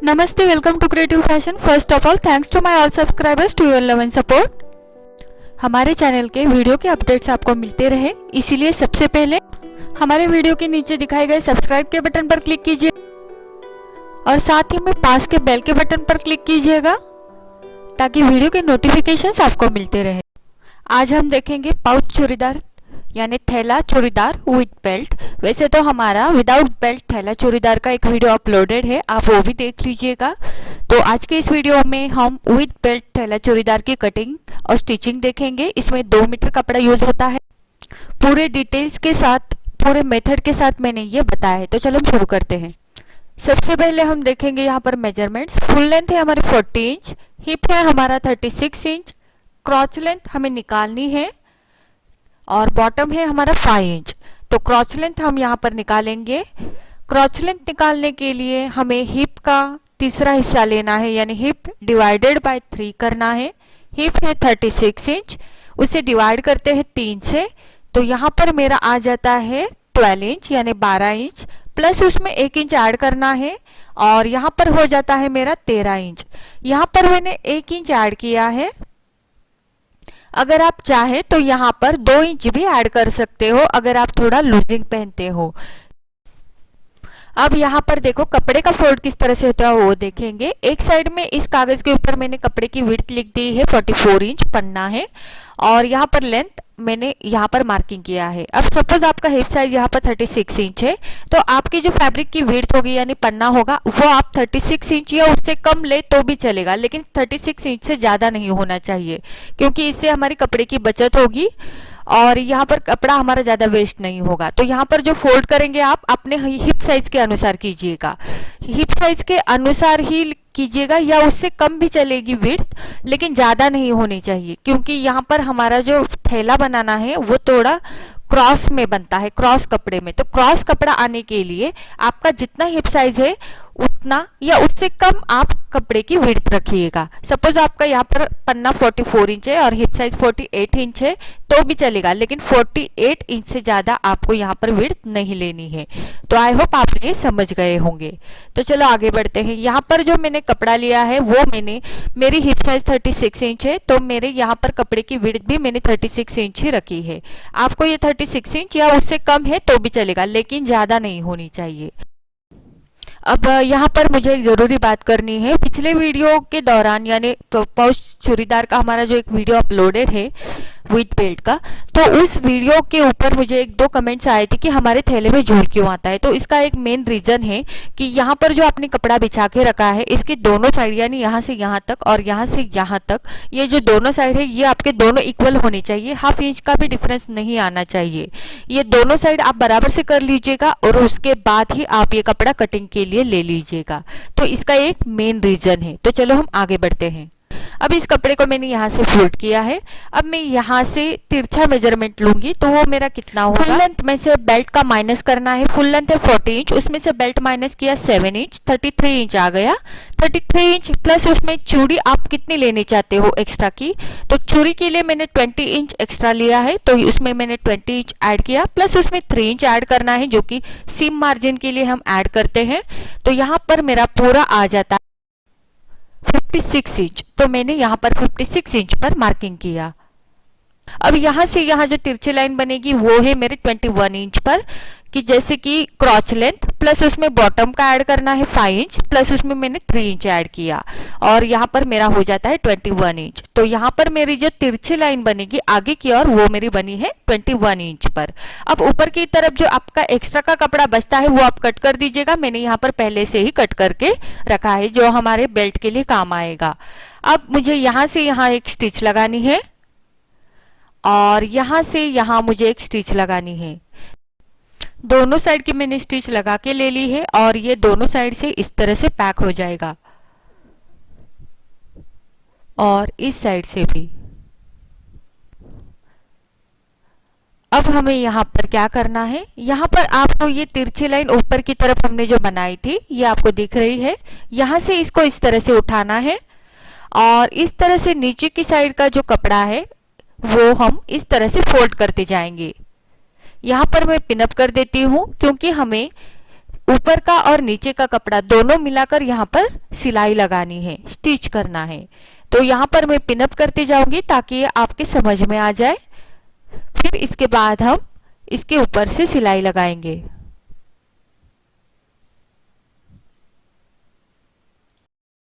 Namaste, welcome to Creative Fashion. First of all, thanks to my all subscribers to your love and support. हमारे channel के video के updates आपको मिलते रहे, इसीलिए सबसे पहले हमारे वीडियो के नीचे दिखाए गए सब्सक्राइब के बटन पर क्लिक कीजिए और साथ ही में पास के बेल के बटन पर क्लिक कीजिएगा ताकि वीडियो के नोटिफिकेशंस आपको मिलते रहे। आज हम देखेंगे पाउच चूड़ीदार यानी थैला चूड़ीदार विद बेल्ट। वैसे तो हमारा विदाउट बेल्ट थैला चूड़ीदार का एक वीडियो अपलोडेड है, आप वो भी देख लीजिएगा। तो आज के इस वीडियो में हम विद बेल्ट थैला चूड़ीदार की कटिंग और स्टिचिंग देखेंगे। इसमें 2 मीटर कपड़ा यूज होता है। पूरे डिटेल्स के साथ, पूरे मेथड के साथ मैंने ये बताया है। तो चलो हम शुरू करते हैं। सबसे पहले हम देखेंगे यहाँ पर मेजरमेंट्स। फुल लेंथ है हमारी 40 इंच, हिप है हमारा 36 इंच, क्रॉच लेंथ हमें निकालनी है और बॉटम है हमारा 5 इंच। तो क्रॉच लेंथ हम यहाँ पर निकालेंगे। क्रॉच लेंथ निकालने के लिए हमें हिप का तीसरा हिस्सा लेना है, यानी हिप डिवाइडेड बाय 3 करना है। हिप है 36 इंच, उसे डिवाइड करते हैं 3 से, तो यहाँ पर मेरा आ जाता है 12 इंच यानी 12 इंच, प्लस उसमें 1 इंच ऐड करना है और यहाँ पर हो जाता है मेरा 13 इंच। यहाँ पर मैंने 1 इंच ऐड किया है। अगर आप चाहे तो यहाँ पर 2 इंच भी ऐड कर सकते हो अगर आप थोड़ा लूजिंग पहनते हो। अब यहाँ पर देखो कपड़े का फोल्ड किस तरह से होता है वो देखेंगे। एक साइड में इस कागज के ऊपर मैंने कपड़े की विड्थ लिख दी है, 44 इंच पन्ना है और यहाँ पर लेंथ मैंने यहाँ पर मार्किंग किया है। अब सपोज आपका हिप साइज यहाँ पर 36 इंच है, तो आपकी जो फैब्रिक की विड्थ होगी यानी पन्ना होगा वो आप 36 इंच या उससे कम ले तो भी चलेगा, लेकिन 36 इंच से ज़्यादा नहीं होना चाहिए क्योंकि इससे हमारी कपड़े की बचत होगी और यहाँ पर कपड़ा हमारा ज़्यादा वेस्ट नहीं होगा। तो यहाँ पर जो फोल्ड करेंगे आप अपने हिप साइज के अनुसार कीजिएगा, हिप साइज के अनुसार ही कीजिएगा या उससे कम भी चलेगी विड्थ, लेकिन ज़्यादा नहीं होनी चाहिए क्योंकि यहाँ पर हमारा जो थैला बनाना है वो थोड़ा क्रॉस में बनता है, क्रॉस कपड़े में। तो क्रॉस कपड़ा आने के लिए आपका जितना हिप साइज है उतना या उससे कम आप कपड़े की विड्थ रखिएगा। सपोज आपका यहाँ पर पन्ना 44 इंच है और हिप साइज 48 इंच है तो भी चलेगा, लेकिन 48 इंच से ज़्यादा आपको यहाँ पर विड्थ नहीं लेनी है। तो आई होप आप ये समझ गए होंगे। तो चलो आगे बढ़ते हैं। यहाँ पर जो मैंने कपड़ा लिया है वो मेरी हिप साइज 36 इंच है, तो मेरे यहाँ पर कपड़े की विड्थ भी मैंने 36 इंच ही रखी है। आपको ये 36 इंच या उससे कम है तो भी चलेगा, लेकिन ज़्यादा नहीं होनी चाहिए। अब यहाँ पर मुझे एक ज़रूरी बात करनी है। पिछले वीडियो के दौरान यानी पाउच चूड़ीदार का हमारा जो एक वीडियो अपलोडेड है विद बेल्ट का, तो उस वीडियो के ऊपर मुझे 1-2 कमेंट्स आए थे कि हमारे थैले में झूल क्यों आता है। तो इसका एक मेन रीज़न है कि यहाँ पर जो आपने कपड़ा बिछा के रखा है इसके दोनों साइड यानी यहाँ से यहाँ तक और यहाँ से यहाँ तक, ये जो दोनों साइड है ये आपके दोनों इक्वल होनी चाहिए, ½ इंच का भी डिफरेंस नहीं आना चाहिए। ये दोनों साइड आप बराबर से कर लीजिएगा और उसके बाद ही आप ये कपड़ा कटिंग के लिए ले लीजिएगा। तो इसका एक मेन रीज़न है। तो चलो हम आगे बढ़ते हैं। अब इस कपड़े को मैंने यहाँ से फोल्ड किया है। अब मैं यहाँ से तिरछा मेजरमेंट लूंगी तो वो मेरा कितना होगा। फुल लेंथ में से बेल्ट का माइनस करना है। फुल लेंथ है 40 इंच, उसमें से बेल्ट माइनस किया 7 इंच, 33 इंच आ गया। 33 इंच प्लस उसमें चूड़ी आप कितनी लेनी चाहते हो एक्स्ट्रा की, तो चूड़ी के लिए मैंने 20 इंच एक्स्ट्रा लिया है तो उसमें मैंने 20 इंच ऐड किया, प्लस उसमें 3 इंच ऐड करना है जो कि सीम मार्जिन के लिए हम ऐड करते हैं। तो यहाँ पर मेरा पूरा आ जाता है 56 इंच। तो मैंने यहाँ पर 56 इंच पर मार्किंग किया। अब यहाँ से यहाँ जो तिरछी लाइन बनेगी वो है मेरे 21 इंच पर, कि जैसे कि क्रॉच लेंथ प्लस उसमें बॉटम का ऐड करना है 5 इंच, प्लस उसमें मैंने 3 इंच ऐड किया और यहाँ पर मेरा हो जाता है 21 इंच। तो यहाँ पर मेरी जो तिरछी लाइन बनेगी आगे की ओर वो मेरी बनी है 21 इंच पर। अब ऊपर की तरफ जो आपका एक्स्ट्रा का कपड़ा बचता है वो आप कट कर दीजिएगा। मैंने यहाँ पर पहले से ही कट करके रखा है जो हमारे बेल्ट के लिए काम आएगा। अब मुझे यहाँ से यहाँ एक स्टिच लगानी है और यहाँ से यहाँ मुझे एक स्टिच लगानी है। दोनों साइड की मैंने स्टिच लगा के ले ली है और ये दोनों साइड से इस तरह से पैक हो जाएगा और इस साइड से भी। अब हमें यहाँ पर क्या करना है, यहाँ पर आपको ये तिरछी लाइन ऊपर की तरफ हमने जो बनाई थी ये आपको दिख रही है, यहाँ से इसको इस तरह से उठाना है और इस तरह से नीचे की साइड का जो कपड़ा है वो हम इस तरह से फोल्ड करते जाएंगे। यहाँ पर मैं पिनअप कर देती हूँ क्योंकि हमें ऊपर का और नीचे का कपड़ा दोनों मिलाकर यहाँ पर सिलाई लगानी है, स्टिच करना है। तो यहाँ पर मैं पिनअप करती जाऊंगी ताकि ये आपके समझ में आ जाए। फिर इसके बाद हम इसके ऊपर से सिलाई लगाएंगे।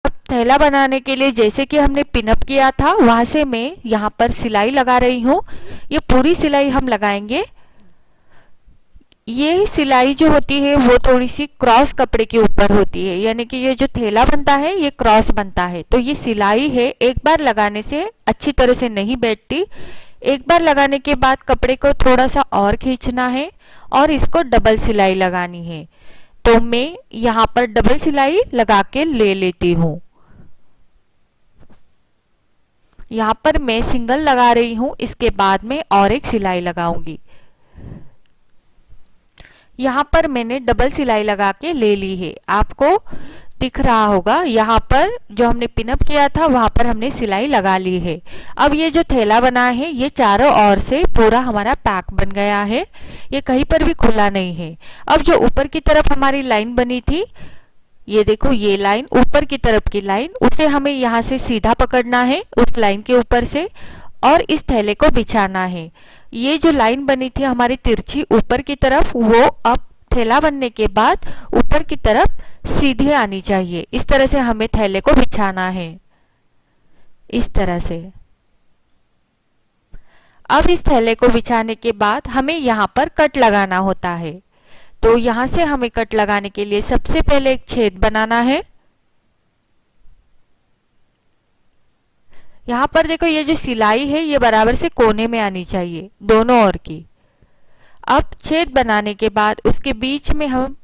अब थैला बनाने के लिए जैसे कि हमने पिनअप किया था वहां से मैं यहाँ पर सिलाई लगा रही हूँ। ये पूरी सिलाई हम लगाएंगे। ये सिलाई जो होती है वो थोड़ी सी क्रॉस कपड़े के ऊपर होती है, यानी कि ये जो थैला बनता है ये क्रॉस बनता है। तो ये सिलाई है एक बार लगाने से अच्छी तरह से नहीं बैठती। एक बार लगाने के बाद कपड़े को थोड़ा सा और खींचना है और इसको डबल सिलाई लगानी है। तो मैं यहाँ पर डबल सिलाई लगा के ले लेती हूँ। यहाँ पर मैं सिंगल लगा रही हूँ, इसके बाद में और एक सिलाई लगाऊंगी। यहाँ पर मैंने डबल सिलाई लगा के ले ली है, आपको दिख रहा होगा। यहाँ पर जो हमने पिनअप किया था वहां पर हमने सिलाई लगा ली है। अब ये जो थैला बना है ये चारों ओर से पूरा हमारा पैक बन गया है, ये कहीं पर भी खुला नहीं है। अब जो ऊपर की तरफ हमारी लाइन बनी थी, ये देखो ये लाइन ऊपर की तरफ की लाइन, उसे हमें यहाँ से सीधा पकड़ना है उस लाइन के ऊपर से और इस थैले को बिछाना है। ये जो लाइन बनी थी हमारी तिरछी ऊपर की तरफ, वो अब थैला बनने के बाद ऊपर की तरफ सीधे आनी चाहिए। इस तरह से हमें थैले को बिछाना है, इस तरह से। अब इस थैले को बिछाने के बाद हमें यहाँ पर कट लगाना होता है। तो यहाँ से हमें कट लगाने के लिए सबसे पहले एक छेद बनाना है। यहाँ पर देखो ये जो सिलाई है ये बराबर से कोने में आनी चाहिए दोनों ओर की। अब छेद बनाने के बाद उसके बीच में हम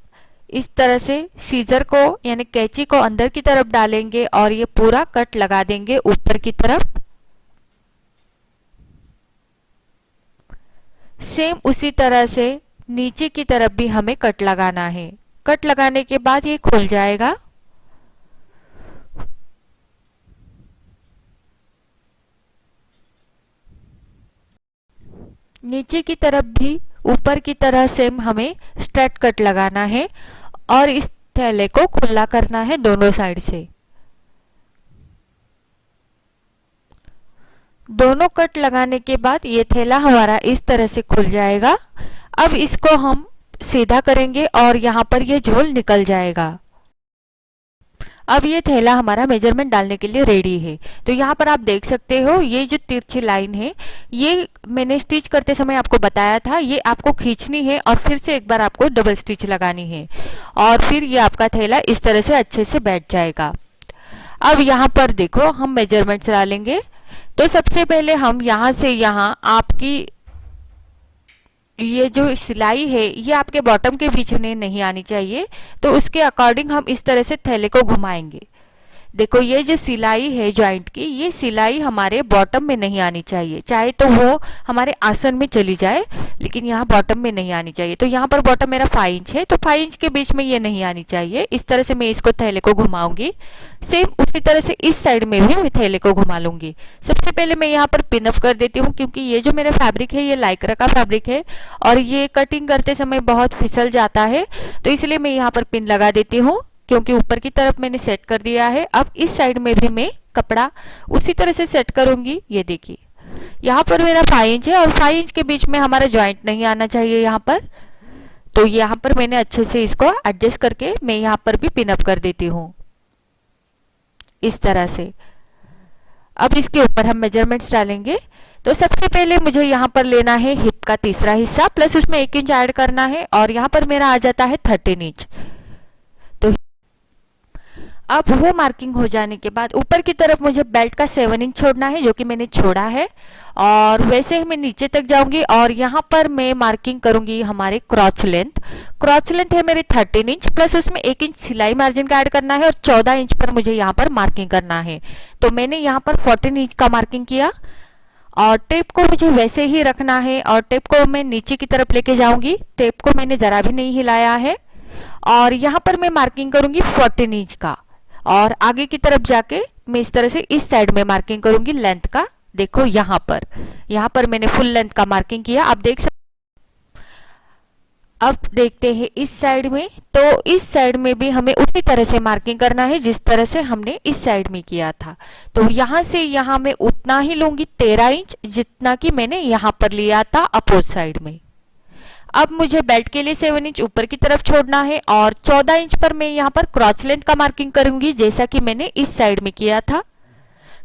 इस तरह से सीजर को यानी कैंची को अंदर की तरफ डालेंगे और ये पूरा कट लगा देंगे ऊपर की तरफ। सेम उसी तरह से नीचे की तरफ भी हमें कट लगाना है। कट लगाने के बाद ये खुल जाएगा। नीचे की तरफ भी ऊपर की तरह सेम हमें स्ट्रेट कट लगाना है और इस थैले को खुला करना है दोनों साइड से। दोनों कट लगाने के बाद ये थैला हमारा इस तरह से खुल जाएगा। अब इसको हम सीधा करेंगे और यहाँ पर ये झोल निकल जाएगा। अब ये थैला हमारा मेजरमेंट डालने के लिए रेडी है। तो यहाँ पर आप देख सकते हो ये जो तिरछी लाइन है ये मैंने स्टिच करते समय आपको बताया था, ये आपको खींचनी है और फिर से एक बार आपको डबल स्टिच लगानी है और फिर ये आपका थैला इस तरह से अच्छे से बैठ जाएगा। अब यहाँ पर देखो हम मेजरमेंट्स डालेंगे। तो सबसे पहले हम यहाँ से यहाँ आपकी ये जो सिलाई है ये आपके बॉटम के बीच में नहीं आनी चाहिए, तो उसके अकॉर्डिंग हम इस तरह से थैले को घुमाएंगे। देखो ये जो सिलाई है जॉइंट की, ये सिलाई हमारे बॉटम में नहीं आनी चाहिए, चाहे तो वो हमारे आसन में चली जाए लेकिन यहाँ बॉटम में नहीं आनी चाहिए। तो यहाँ पर बॉटम मेरा 5 इंच है तो 5 इंच के बीच में ये नहीं आनी चाहिए। इस तरह से मैं इसको थैले को घुमाऊंगी। सेम उसी तरह से इस साइड में भी मैं थैले को घुमा लूंगी। सबसे पहले मैं यहाँ पर पिनअप कर देती हूँ क्योंकि ये जो मेरा फैब्रिक है ये लाइक्रा का फैब्रिक है और ये कटिंग करते समय बहुत फिसल जाता है, तो इसलिए मैं यहाँ पर पिन लगा देती हूँ क्योंकि ऊपर की तरफ मैंने सेट कर दिया है। अब इस साइड में भी मैं कपड़ा उसी तरह से सेट करूंगी। ये देखिए यहाँ पर मेरा 5 इंच है और 5 इंच के बीच में हमारा जॉइंट नहीं आना चाहिए यहाँ पर। तो यहाँ पर मैंने अच्छे से इसको एडजस्ट करके मैं यहाँ पर भी पिनअप कर देती हूँ इस तरह से। अब इसके ऊपर हम मेजरमेंट्स डालेंगे। तो सबसे पहले मुझे यहाँ पर लेना है हिप का तीसरा हिस्सा प्लस उसमें 1 इंच ऐड करना है और यहाँ पर मेरा आ जाता है 13 इंच। तो अब वो मार्किंग हो जाने के बाद ऊपर की तरफ मुझे बेल्ट का 7 इंच छोड़ना है जो कि मैंने छोड़ा है और वैसे ही मैं नीचे तक जाऊंगी और यहाँ पर मैं मार्किंग करूंगी हमारे क्रॉच लेंथ। क्रॉच लेंथ है मेरी 13 इंच प्लस उसमें 1 इंच सिलाई मार्जिन का ऐड करना है और 14 इंच पर मुझे यहाँ पर मार्किंग करना है। तो मैंने यहाँ पर 14 इंच का मार्किंग किया और टेप को मुझे वैसे ही रखना है और टेप को मैं नीचे की तरफ लेके जाऊंगी। टेप को मैंने जरा भी नहीं हिलाया है और यहाँ पर मैं मार्किंग करूंगी 14 इंच का और आगे की तरफ जाके मैं इस तरह से इस साइड में मार्किंग करूंगी लेंथ का। देखो यहाँ पर मैंने फुल लेंथ का मार्किंग किया। आप देख सकते। अब देखते हैं इस साइड में, तो इस साइड में भी हमें उसी तरह से मार्किंग करना है जिस तरह से हमने इस साइड में किया था। तो यहाँ से यहाँ मैं उतना ही लूंगी 13 इंच जितना कि मैंने यहाँ पर लिया था अपोज साइड में। अब मुझे बेल्ट के लिए 7 इंच ऊपर की तरफ छोड़ना है और 14 इंच पर मैं यहाँ पर क्रॉच लेंथ का मार्किंग करूंगी जैसा कि मैंने इस साइड में किया था।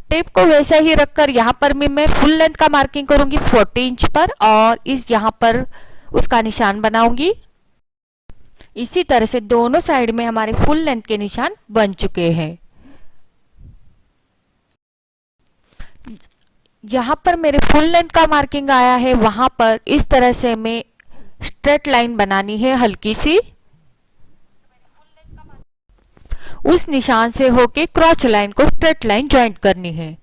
टेप को वैसा ही रखकर यहाँ पर भी मैं फुल लेंथ का मार्किंग करूंगी 40 इंच पर और इस यहाँ पर उसका निशान बनाऊंगी। इसी तरह से दोनों साइड में हमारे फुल लेंथ के निशान बन चुके हैं। यहाँ पर मेरे फुल लेंथ का मार्किंग आया है, वहां पर इस तरह से मैं स्ट्रेट लाइन बनानी है हल्की सी, उस निशान से होके क्रॉच लाइन को स्ट्रेट लाइन ज्वाइंट करनी है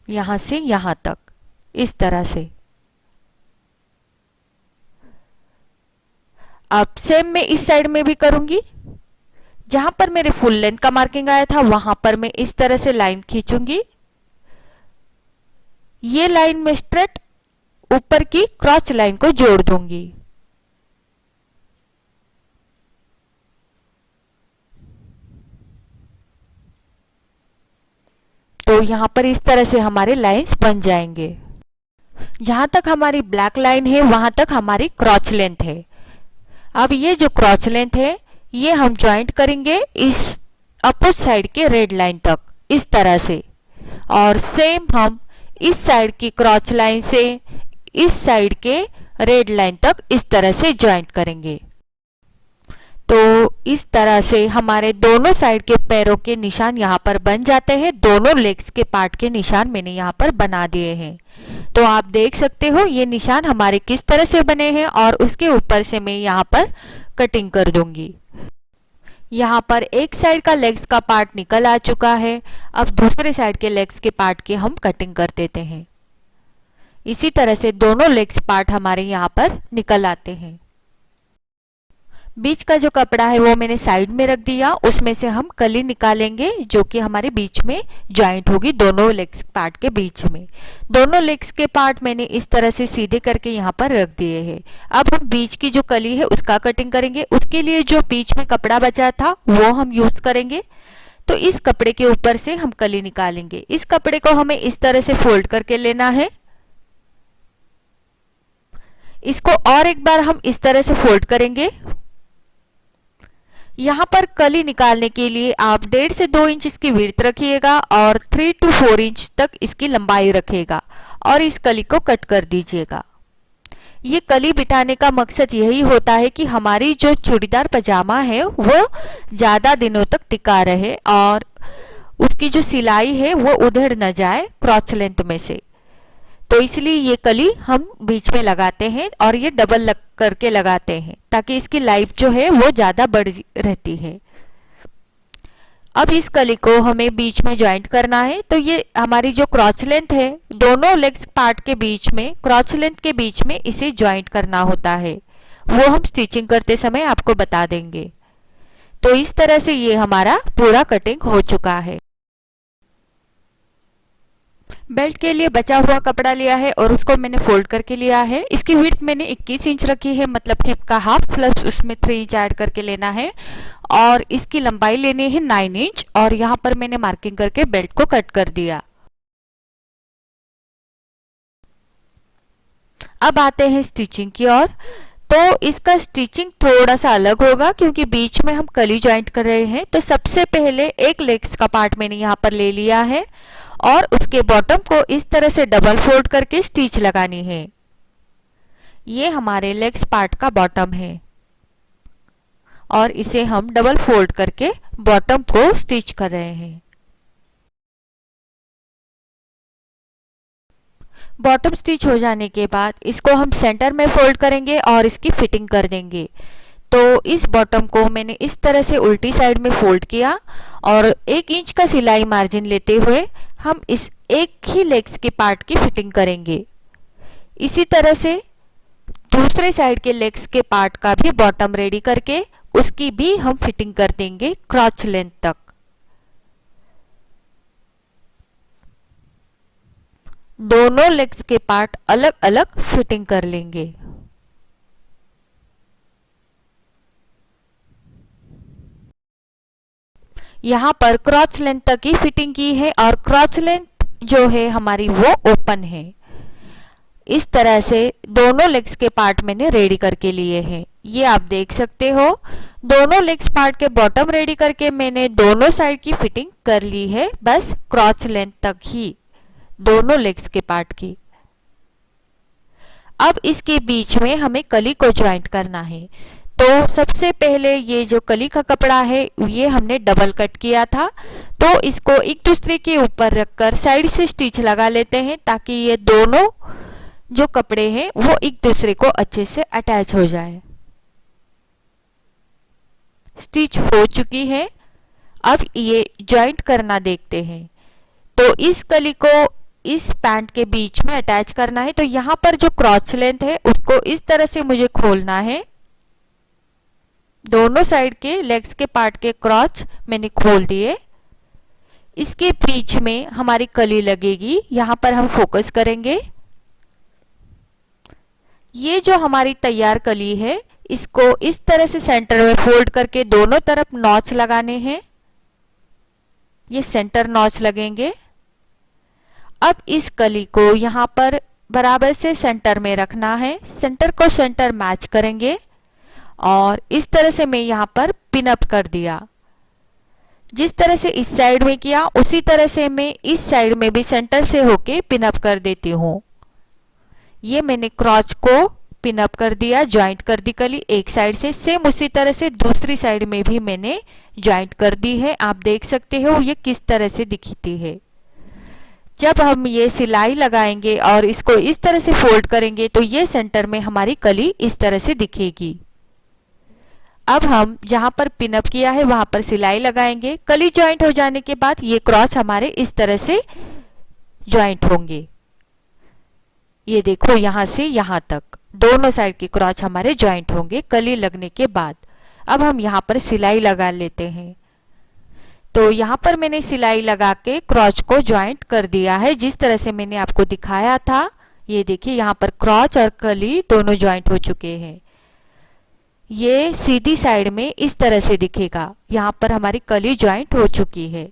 यहां से यहां तक इस तरह से। अब सेम मैं इस साइड में भी करूंगी। जहां पर मेरे फुल लेंथ का मार्किंग आया था वहां पर मैं इस तरह से लाइन खींचूंगी। ये लाइन में स्ट्रेट ऊपर की क्रॉच लाइन को जोड़ दूंगी। तो यहां पर इस तरह से हमारे लाइंस बन जाएंगे। जहां तक हमारी ब्लैक लाइन है वहां तक हमारी क्रॉच लेंथ है। अब ये जो क्रॉच लेंथ है ये हम ज्वाइंट करेंगे इस अपोज साइड के रेड लाइन तक इस तरह से, और सेम हम इस साइड की क्रॉच लाइन से इस साइड के रेड लाइन तक इस तरह से ज्वाइंट करेंगे। तो इस तरह से हमारे दोनों साइड के पैरों के निशान यहाँ पर बन जाते हैं। दोनों लेग्स के पार्ट के निशान मैंने यहाँ पर बना दिए हैं। तो आप देख सकते हो ये निशान हमारे किस तरह से बने हैं और उसके ऊपर से मैं यहाँ पर कटिंग कर दूंगी। यहाँ पर एक साइड का लेग्स का पार्ट निकल आ चुका है। अब दूसरे साइड के लेग्स के पार्ट की हम कटिंग कर देते हैं। इसी तरह से दोनों लेग्स पार्ट हमारे यहाँ पर निकल आते हैं। बीच का जो कपड़ा है वो मैंने साइड में रख दिया, उसमें से हम कली निकालेंगे जो कि हमारे बीच में ज्वाइंट होगी दोनों लेग्स पार्ट के बीच में। दोनों लेग्स के पार्ट मैंने इस तरह से सीधे करके यहाँ पर रख दिए हैं। अब हम बीच की जो कली है उसका कटिंग करेंगे। उसके लिए जो बीच में कपड़ा बचा था वो हम यूज करेंगे। तो इस कपड़े के ऊपर से हम कली निकालेंगे। इस कपड़े को हमें इस तरह से फोल्ड करके लेना है। इसको और एक बार हम इस तरह से फोल्ड करेंगे। यहाँ पर कली निकालने के लिए आप 1.5 से 2 इंच इसकी विड्थ रखिएगा और 3 to 4 इंच तक इसकी लंबाई रखिएगा और इस कली को कट कर दीजिएगा। ये कली बिठाने का मकसद यही होता है कि हमारी जो चूड़ीदार पजामा है वो ज़्यादा दिनों तक टिका रहे और उसकी जो सिलाई है वो उधड़ न जाए क्रॉच लेंथ में से। तो इसलिए ये कली हम बीच में लगाते हैं और ये डबल करके लगाते हैं ताकि इसकी लाइफ जो है वो ज़्यादा बढ़ रहती है। अब इस कली को हमें बीच में ज्वाइंट करना है। तो ये हमारी जो क्रॉच लेंथ है दोनों लेग्स पार्ट के बीच में, क्रॉच लेंथ के बीच में इसे ज्वाइंट करना होता है। वो हम स्टिचिंग करते समय आपको बता देंगे। तो इस तरह से ये हमारा पूरा कटिंग हो चुका है। बेल्ट के लिए बचा हुआ कपड़ा लिया है और उसको मैंने फोल्ड करके लिया है। इसकी विड्थ मैंने 21 इंच रखी है, मतलब हिप का हाफ प्लस उसमें 3 इंच ऐड करके लेना है और इसकी लंबाई लेनी है 9 इंच और यहाँ पर मैंने मार्किंग करके बेल्ट को कट कर दिया। अब आते हैं स्टिचिंग की ओर। तो इसका स्टिचिंग थोड़ा सा अलग होगा क्योंकि बीच में हम कली ज्वाइंट कर रहे हैं। तो सबसे पहले एक लेग्स का पार्ट मैंने यहाँ पर ले लिया है और उसके बॉटम को इस तरह से डबल फोल्ड करके स्टिच लगानी है। ये हमारे लेग्स पार्ट का बॉटम है और इसे हम डबल फोल्ड करके बॉटम को स्टिच कर रहे हैं। बॉटम स्टिच हो जाने के बाद इसको हम सेंटर में फोल्ड करेंगे और इसकी फिटिंग कर देंगे। तो इस बॉटम को मैंने इस तरह से उल्टी साइड में फोल्ड किया और 1 इंच का सिलाई मार्जिन लेते हुए हम इस एक ही लेग्स के पार्ट की फिटिंग करेंगे। इसी तरह से दूसरे साइड के लेग्स के पार्ट का भी बॉटम रेडी करके उसकी भी हम फिटिंग कर देंगे क्रॉच लेंथ तक। दोनों लेग्स के पार्ट अलग अलग फिटिंग कर लेंगे। यहाँ पर क्रॉच लेंथ तक ही फिटिंग की है और क्रॉच लेंथ जो है हमारी वो ओपन है। इस तरह से दोनों लेग्स के पार्ट मैंने रेडी करके लिए हैं। ये आप देख सकते हो, दोनों लेग्स पार्ट के बॉटम रेडी करके मैंने दोनों साइड की फिटिंग कर ली है, बस क्रॉच लेंथ तक ही दोनों लेग्स के पार्ट की। अब इसके बीच में हमें कली को ज्वाइंट करना है। तो सबसे पहले ये जो कली का कपड़ा है ये हमने डबल कट किया था, तो इसको एक दूसरे के ऊपर रखकर साइड से स्टिच लगा लेते हैं ताकि ये दोनों जो कपड़े हैं वो एक दूसरे को अच्छे से अटैच हो जाए। स्टिच हो चुकी है, अब ये ज्वाइंट करना देखते हैं। तो इस कली को इस पैंट के बीच में अटैच करना है। तो यहाँ पर जो क्रॉच लेंथ है उसको इस तरह से मुझे खोलना है। दोनों साइड के लेग्स के पार्ट के क्रॉच मैंने खोल दिए। इसके बीच में हमारी कली लगेगी, यहाँ पर हम फोकस करेंगे। ये जो हमारी तैयार कली है इसको इस तरह से सेंटर में फोल्ड करके दोनों तरफ नॉच लगाने हैं। ये सेंटर नॉच लगेंगे। अब इस कली को यहाँ पर बराबर से सेंटर में रखना है। सेंटर को सेंटर मैच करेंगे और इस तरह से मैं यहाँ पर पिन अप कर दिया। जिस तरह से इस साइड में किया उसी तरह से मैं इस साइड में भी सेंटर से होके पिन अप कर देती हूँ। ये मैंने क्रॉच को पिन अप कर दिया, ज्वाइंट कर दी कली एक साइड से। सेम उसी तरह से दूसरी साइड में भी मैंने ज्वाइंट कर दी है। आप देख सकते हो ये किस तरह से दिखती है। जब हम ये सिलाई लगाएंगे और इसको इस तरह से फोल्ड करेंगे तो ये सेंटर में हमारी कली इस तरह से दिखेगी। अब हम जहां पर पिन अप किया है वहां पर सिलाई लगाएंगे। कली ज्वाइंट हो जाने के बाद ये क्रॉच हमारे इस तरह से ज्वाइंट होंगे। ये देखो यहां से यहां तक दोनों साइड के क्रॉच हमारे ज्वाइंट होंगे कली लगने के बाद। अब हम यहाँ पर सिलाई लगा लेते हैं। तो यहाँ पर मैंने सिलाई लगा के क्रॉच को ज्वाइंट कर दिया है जिस तरह से मैंने आपको दिखाया था। ये देखिए यहाँ पर क्रॉच और कली दोनों ज्वाइंट हो चुके हैं। ये सीधी साइड में इस तरह से दिखेगा। यहाँ पर हमारी कली ज्वाइंट हो चुकी है।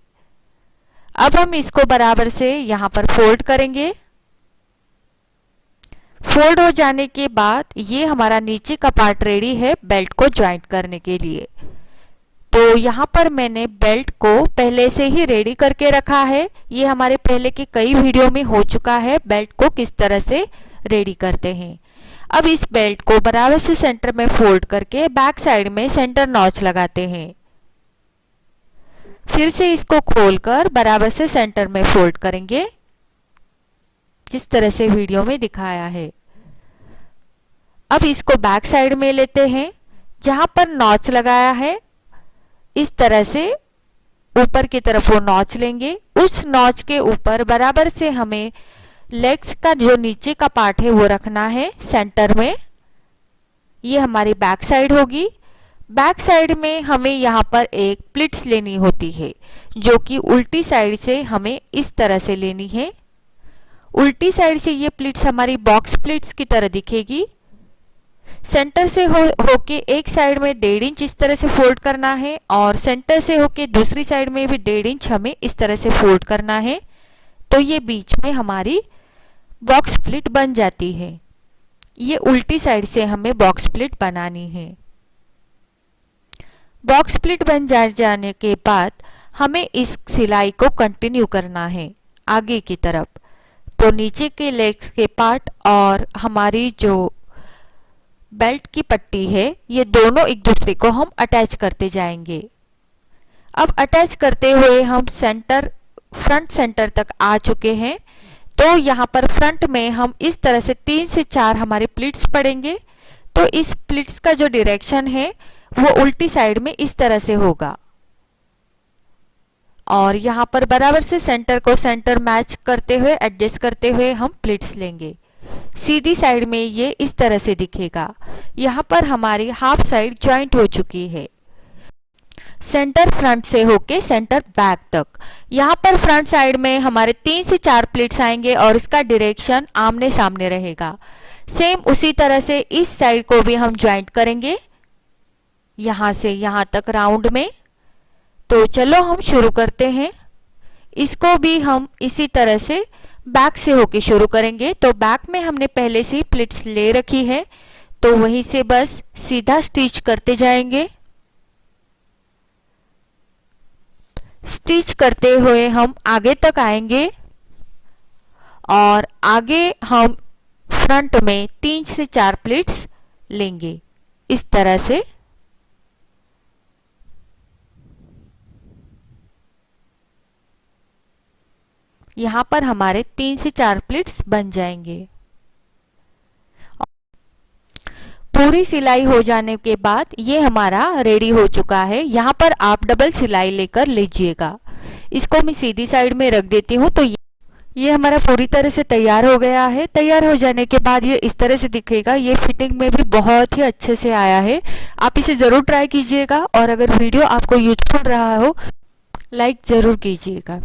अब हम इसको बराबर से यहाँ पर फोल्ड करेंगे। फोल्ड हो जाने के बाद ये हमारा नीचे का पार्ट रेडी है बेल्ट को ज्वाइंट करने के लिए। तो यहाँ पर मैंने बेल्ट को पहले से ही रेडी करके रखा है। ये हमारे पहले के कई वीडियो में हो चुका है बेल्ट को किस तरह से रेडी करते हैं। अब इस बेल्ट को बराबर से सेंटर में फोल्ड करके बैक साइड में सेंटर नॉच लगाते हैं। फिर से इसको खोलकर बराबर से सेंटर में फोल्ड करेंगे जिस तरह से वीडियो में दिखाया है। अब इसको बैक साइड में लेते हैं। जहां पर नॉच लगाया है इस तरह से ऊपर की तरफ वो नॉच लेंगे। उस नॉच के ऊपर बराबर से हमें लेग्स का जो नीचे का पार्ट है वो रखना है सेंटर में। ये हमारी बैक साइड होगी। बैक साइड में हमें यहाँ पर एक प्लिट्स लेनी होती है जो कि उल्टी साइड से हमें इस तरह से लेनी है। उल्टी साइड से ये प्लिट्स हमारी बॉक्स प्लिट्स की तरह दिखेगी। सेंटर से होके एक साइड में 1.5 इंच इस तरह से फोल्ड करना है और सेंटर से होके दूसरी साइड में भी 1.5 इंच हमें इस तरह से फोल्ड करना है। तो ये बीच में हमारी बॉक्स प्लिट बन जाती है। ये उल्टी साइड से हमें बॉक्स प्लिट बनानी है। बॉक्स प्लिट बन जाने के बाद हमें इस सिलाई को कंटिन्यू करना है आगे की तरफ। तो नीचे के लेग्स के पार्ट और हमारी जो बेल्ट की पट्टी है ये दोनों एक दूसरे को हम अटैच करते जाएंगे। अब अटैच करते हुए हम फ्रंट सेंटर तक आ चुके हैं। तो यहाँ पर फ्रंट में हम इस तरह से 3 से 4 हमारे प्लिट्स पड़ेंगे। तो इस प्लिट्स का जो डायरेक्शन है वो उल्टी साइड में इस तरह से होगा और यहाँ पर बराबर से सेंटर को सेंटर मैच करते हुए एडजस्ट करते हुए हम प्लिट्स लेंगे। सीधी साइड में ये इस तरह से दिखेगा। यहाँ पर हमारी हाफ साइड ज्वाइंट हो चुकी है। सेंटर फ्रंट से होके सेंटर बैक तक। यहाँ पर फ्रंट साइड में हमारे 3 से 4 प्लीट्स आएंगे और इसका डायरेक्शन आमने सामने रहेगा। सेम उसी तरह से इस साइड को भी हम ज्वाइंट करेंगे यहाँ से यहाँ तक राउंड में। तो चलो हम शुरू करते हैं। इसको भी हम इसी तरह से बैक से होके शुरू करेंगे। तो बैक में हमने पहले से ही प्लीट्स ले रखी है, तो वहीं से बस सीधा स्टिच करते जाएंगे। स्टिच करते हुए हम आगे तक आएंगे और आगे हम फ्रंट में 3 से 4 प्लीट्स लेंगे इस तरह से। यहाँ पर हमारे 3 से 4 प्लीट्स बन जाएंगे। पूरी सिलाई हो जाने के बाद ये हमारा रेडी हो चुका है। यहाँ पर आप डबल सिलाई लेकर लीजिएगा। इसको मैं सीधी साइड में रख देती हूँ। तो ये हमारा पूरी तरह से तैयार हो गया है। तैयार हो जाने के बाद ये इस तरह से दिखेगा। ये फिटिंग में भी बहुत ही अच्छे से आया है। आप इसे ज़रूर ट्राई कीजिएगा और अगर वीडियो आपको यूजफुल रहा हो लाइक ज़रूर कीजिएगा।